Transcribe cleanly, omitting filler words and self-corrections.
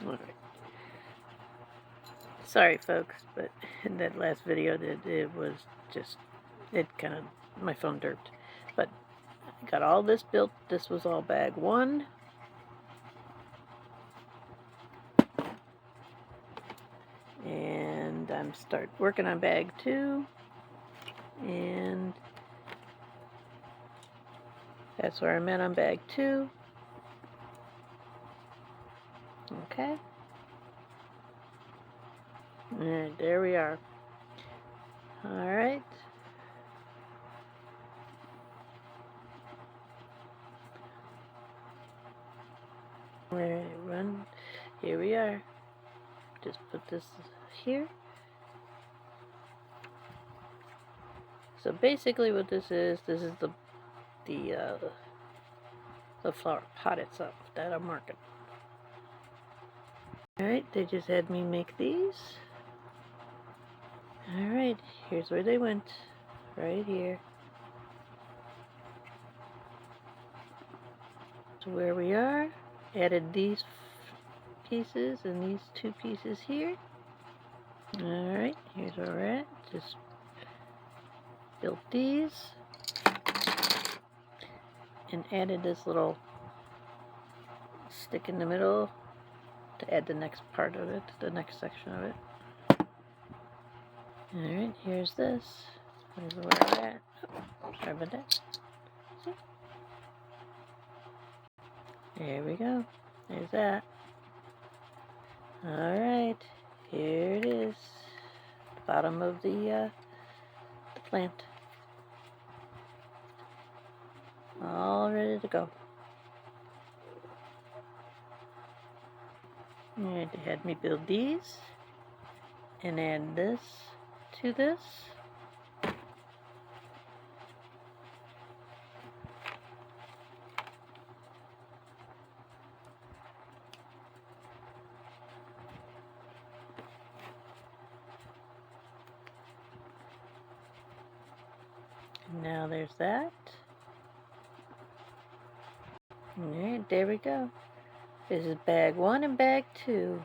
Alright. Sorry folks, but in that last video it was just, my phone derped. But I got all this built. This was all bag 1. And I'm working on bag 2. And that's where I'm at on bag 2. Okay. And there we are. Alright. Run. Here we are. Just put this here. So basically what this is the flower pot itself that I'm marking. Alright, they just had me make these. Alright, here's where they went. Right here. So where we are, added these pieces and these 2 pieces here. Alright, here's where we're at. Just built these and added this little stick in the middle to add the next part of it, the next section of it. Alright, here's this. Here's where we're at. Oh, sorry about that. See? There we go. There's that. Alright, here it is. The bottom of the plant. All ready to go. And they had me build these and add this to this. And now there's that. Alright, there we go. This is bag 1 and bag 2.